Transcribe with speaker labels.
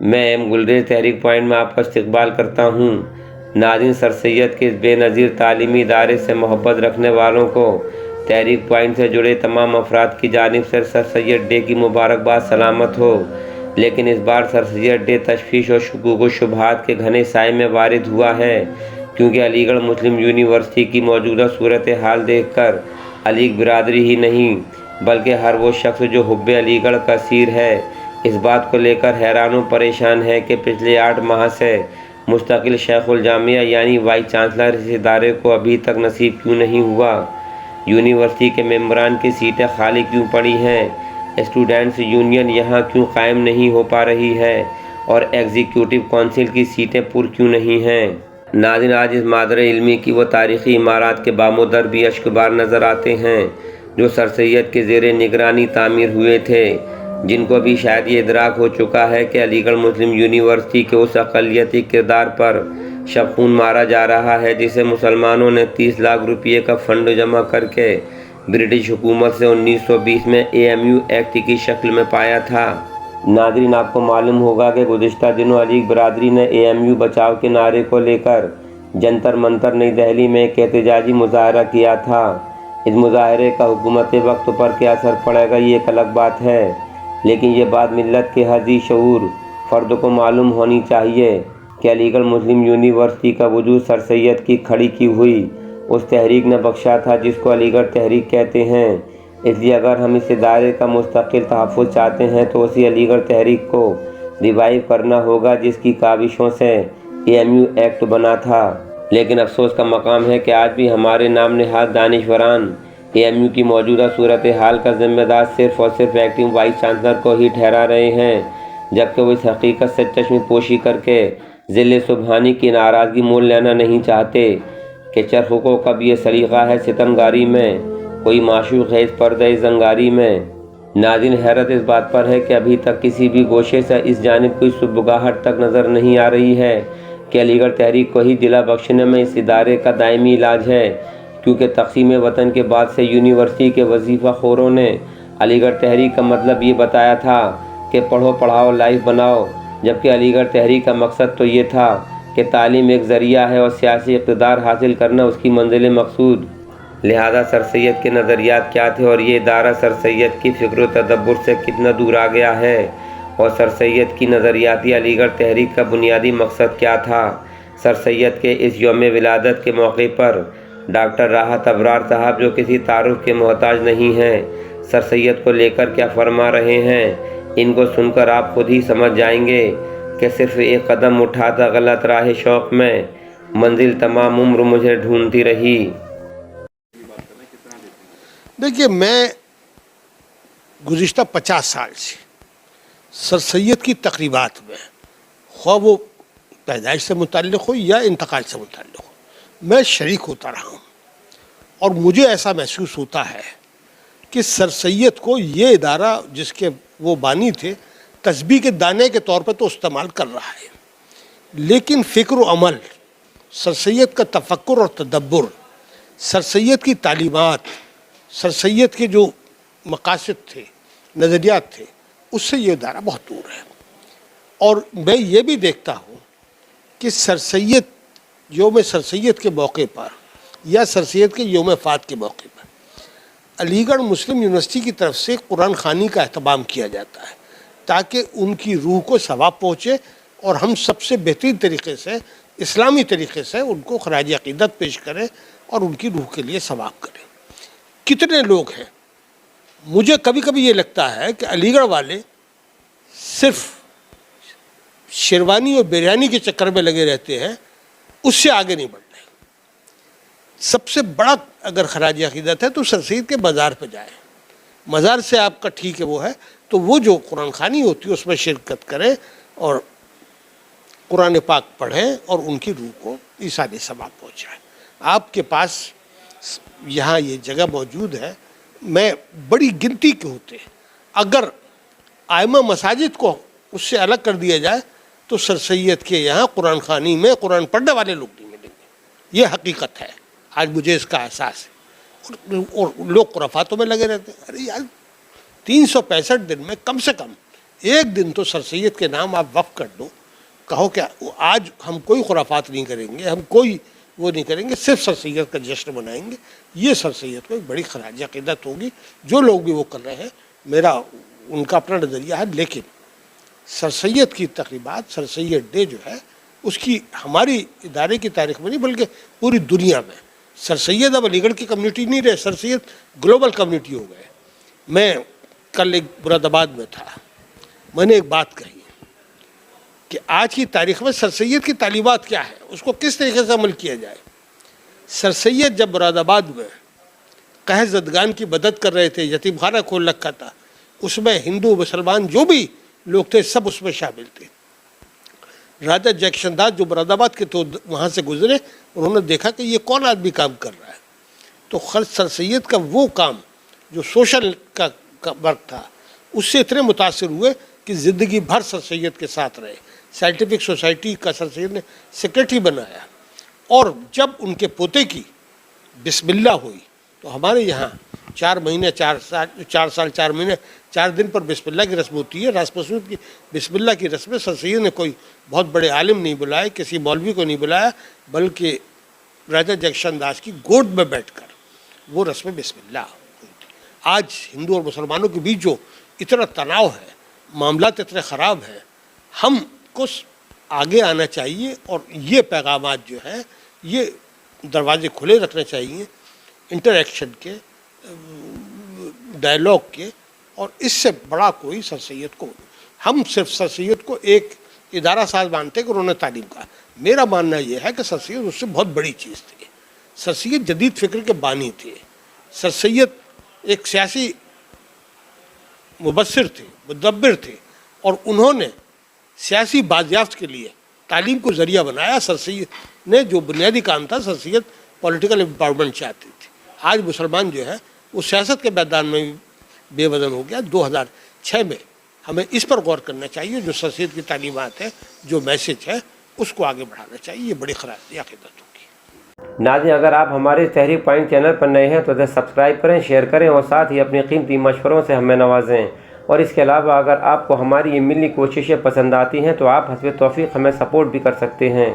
Speaker 1: میں M galleries تحریک point میں آپ کا استقبال کرتا ہوں۔ ناظرین، سر سید کے اس بے نظیر تعلیمی ادارے سے محبت رکھنے والوں کو تحریک پوائنٹ سے جڑے تمام افراد کی جانب سے سر سید ڈے کی مبارکباد سلامت ہو۔ لیکن اس بار سر سید ڈے تشویش اور شکوک و شبہات کے گھنے سائے میں وارد ہوا ہے، کیونکہ علی گڑھ مسلم یونیورسٹی کی موجودہ صورتحال دیکھ کر علی برادری ہی نہیں بلکہ ہر وہ شخص جو حب علی گڑھ کا اسیر ہے اس بات کو لے کر حیران و پریشان ہے کہ پچھلے 8 ماہ سے مستقل شیخ الجامعہ یعنی وائس چانسلر اس ادارے کو ابھی تک نصیب کیوں نہیں ہوا۔ یونیورسٹی کے ممبران کی سیٹیں خالی کیوں پڑی ہیں، اسٹوڈنٹس یونین یہاں کیوں قائم نہیں ہو پا رہی ہے اور ایگزیکٹو کونسل کی سیٹیں پر کیوں نہیں ہیں۔ ناظرین، آج اس مادر علمی کی وہ تاریخی عمارات کے بام و در بھی اشکبار نظر آتے ہیں جو سر سید کے زیر نگرانی تعمیر ہوئے تھے، جن کو بھی شاید یہ ادراک ہو چکا ہے کہ علی گڑھ مسلم یونیورسٹی کے اس اقلیتی کردار پر شب خون مارا جا رہا ہے جسے مسلمانوں نے 30 لاکھ روپے کا فنڈ جمع کر کے برٹش حکومت سے 1920 میں AMU ایکٹ کی شکل میں پایا تھا۔ ناظرین، آپ کو معلوم ہوگا کہ گزشتہ دنوں علی برادری نے AMU بچاؤ کے نعرے کو لے کر جنتر منتر نئی دہلی میں ایک احتجاجی مظاہرہ کیا تھا۔ اس مظاہرے کا حکومت وقت پر کیا اثر پڑے گا یہ ایک الگ بات ہے، لیکن یہ بات ملت کے ہر ذی شعور فرد کو معلوم ہونی چاہیے کہ علی گڑھ مسلم یونیورسٹی کا وجود سر سید کی کھڑی کی ہوئی اس تحریک نے بخشا تھا جس کو علی گڑھ تحریک کہتے ہیں۔ اس لیے اگر ہم اس ادارے کا مستقل تحفظ چاہتے ہیں تو اسی علی گڑھ تحریک کو ریوائیو کرنا ہوگا جس کی کاوشوں سے AMU ایکٹ بنا تھا۔ لیکن افسوس کا مقام ہے کہ آج بھی ہمارے نام نہاد دانشوران AMU کی موجودہ صورتحال کا ذمہ دار صرف اور صرف ایکٹنگ وائس چانسلر کو ہی ٹھہرا رہے ہیں، جبکہ وہ اس حقیقت سے چشم پوشی کر کے ذل سبحانی کی ناراضگی مول لینا نہیں چاہتے کہ چرخوں کا بھی یہ سلیقہ ہے ستمگاری میں، کوئی معشوق ہے اس پردہ زنگاری میں۔ ناظرین، حیرت اس بات پر ہے کہ ابھی تک کسی بھی گوشے سے اس جانب کوئی صبغاہٹ تک نظر نہیں آ رہی ہے کہ علی گڑھ تحریک کو ہی دلہ بخشنے میں اس ادارے کا دائمی علاج ہے، کیونکہ تقسیم وطن کے بعد سے یونیورسٹی کے وظیفہ خوروں نے علی گڑھ تحریک کا مطلب یہ بتایا تھا کہ پڑھو پڑھاؤ لائف بناؤ، جبکہ علی گڑھ تحریک کا مقصد تو یہ تھا کہ تعلیم ایک ذریعہ ہے اور سیاسی اقتدار حاصل کرنا اس کی منزل مقصود۔ لہذا سر سید کے نظریات کیا تھے اور یہ ادارہ سر سید کی فکر و تدبر سے کتنا دور آ گیا ہے، اور سر سید کی نظریاتی علی گڑھ تحریک کا بنیادی مقصد کیا تھا۔ سر سید کے اس یوم ولادت کے موقع پر ڈاکٹر راحت ابرار صاحب جو کسی تعارف کے محتاج نہیں ہیں، سر سید کو لے کر کیا فرما رہے ہیں، ان کو سن کر آپ خود ہی سمجھ جائیں گے کہ صرف ایک قدم اٹھا تھا غلط راہ شوق میں، منزل تمام عمر مجھے ڈھونڈتی رہی۔
Speaker 2: دیکھیے، میں گزشتہ 50 سال سے سر سید کی تقریبات میں، خواہ وہ پیدائش سے متعلق ہو یا انتقال سے متعلق ہو، میں شریک ہوتا رہا ہوں، اور مجھے ایسا محسوس ہوتا ہے کہ سر سید کو یہ ادارہ جس کے وہ بانی تھے تسبیح کے دانے کے طور پر تو استعمال کر رہا ہے، لیکن فکر و عمل، سر سید کا تفکر اور تدبر، سر سید کی تعلیمات، سر سید کے جو مقاصد تھے، نظریات تھے، اس سے یہ ادارہ بہت دور ہے۔ اور میں یہ بھی دیکھتا ہوں کہ سر سید یوم سر سید کے موقع پر یا سر سید کے یوم وفات کے موقع پر علی گڑھ مسلم یونیورسٹی کی طرف سے قرآن خوانی کا اہتمام کیا جاتا ہے تاکہ ان کی روح کو ثواب پہنچے اور ہم سب سے بہترین طریقے سے، اسلامی طریقے سے ان کو خراج عقیدت پیش کریں اور ان کی روح کے لیے ثواب کریں۔ کتنے لوگ ہیں، مجھے کبھی کبھی یہ لگتا ہے کہ علی گڑھ والے صرف شیروانی اور بریانی کے چکر میں لگے رہتے ہیں، اس سے آگے نہیں بڑھ رہے۔ سب سے بڑا اگر خراج عقیدت ہے تو سر سید کے مزار پہ جائیں، مزار سے آپ کا ٹھیک ہے وہ ہے تو وہ جو قرآن خوانی ہوتی ہے اس میں شرکت کریں اور قرآن پاک پڑھیں اور ان کی روح کو ایصال ثواب پہنچائیں۔ آپ کے پاس یہاں یہ جگہ موجود ہے، میں بڑی گنتی کے ہوتے اگر ائمہ مساجد کو اس سے الگ کر دیا جائے تو سر سید کے یہاں قرآن خوانی میں قرآن پڑھنے والے لوگ نہیں ملیں گے۔ یہ حقیقت ہے، آج مجھے اس کا احساس ہے۔ اور لوگ خرافاتوں میں لگے رہتے ہیں۔ ارے یار، 365 دن میں کم سے کم ایک دن تو سر سید کے نام آپ وقف کر دو, کہو کہ آج ہم کوئی خرافات نہیں کریں گے, ہم کوئی وہ نہیں کریں گے, صرف سر سید کا جشن منائیں گے. یہ سر سید کو ایک بڑی خراج عقیدت ہوگی. جو لوگ بھی وہ کر رہے ہیں, میرا ان کا اپنا نظریہ ہے, لیکن سر سید کی تقریبات, سر سید ڈے جو ہے, اس کی ہماری ادارے کی تاریخ میں نہیں بلکہ پوری دنیا میں, سر سید اب علی گڑھ کی کمیونٹی نہیں رہے, سر سید گلوبل کمیونٹی ہو گئے. میں کل ایک مراد آباد میں تھا, میں نے ایک بات کہی کہ آج کی تاریخ میں سر سید کی تعلیمات کیا ہے, اس کو کس طریقے سے عمل کیا جائے. سر سید جب مراد آباد میں قحط زدگان کی مدد کر رہے تھے, یتیم خانہ کھول رکھا تھا, اس میں ہندو مسلمان جو بھی لوگ تھے سب اس میں شامل تھے. راجہ جیکشن داس جو مراد آباد کے تو وہاں سے گزرے, انہوں نے دیکھا کہ یہ کون آدمی کام کر رہا ہے. تو سر سید کا وہ کام جو سوشل کا ورک تھا, اس سے اتنے متاثر ہوئے کہ زندگی بھر سر سید کے ساتھ رہے. سائنٹیفک سوسائٹی کا سر سید نے سیکریٹری بنایا, اور جب ان کے پوتے کی بسم اللہ ہوئی تو ہمارے یہاں 4 مہینے 4 سال 4 مہینے 4 دن پر بسم اللہ کی رسم ہوتی ہے. راسپسوت کی بسم اللہ کی رسم سر سید نے کوئی بہت بڑے عالم نہیں بلائے, کسی مولوی کو نہیں بلایا, بلکہ راجہ جیکشن داس کی گود میں بیٹھ کر وہ رسم بسم اللہ ہوئی تھی. آج ہندو اور مسلمانوں کے بیچ جو اتنا تناؤ ہے, معاملات اتنے خراب ہیں, ہم کو آگے آنا چاہیے اور یہ پیغامات جو ہیں یہ دروازے کھلے رکھنے چاہیے انٹریکشن کے, ڈائلاگ کے. اور اس سے بڑا کوئی سر سید کو, ہم صرف سر سید کو ایک ادارہ ساز مانتے کہ انہوں نے تعلیم کا. میرا ماننا یہ ہے کہ سر سید اس سے بہت بڑی چیز تھی. سر سید جدید فکر کے بانی تھے. سر سید ایک سیاسی مبصر تھے, مدبر تھے, اور انہوں نے سیاسی بازیافت کے لیے تعلیم کو ذریعہ بنایا. سر سید نے جو بنیادی کام تھا, سر سید پولیٹیکل امپاورمنٹ چاہتے تھے. آج مسلمان جو ہے وہ سیاست کے میدان میں بے وزن ہو گیا. 2006 میں ہمیں اس پر غور کرنا چاہیے, جو سر سید کی تعلیمات ہے, جو میسج ہے, اس کو آگے بڑھانا چاہیے. یہ بڑی خراج عقیدت ہوگی.
Speaker 1: ناظرین, اگر آپ ہمارے تحریک پوائنٹ چینل پر نئے ہیں تو اسے سبسکرائب کریں, شیئر کریں اور ساتھ ہی اپنی قیمتی مشوروں سے ہمیں نوازیں. اور اس کے علاوہ اگر آپ کو ہماری یہ ملی کوششیں پسند آتی ہیں تو آپ حسب توفیق ہمیں سپورٹ بھی کر سکتے ہیں.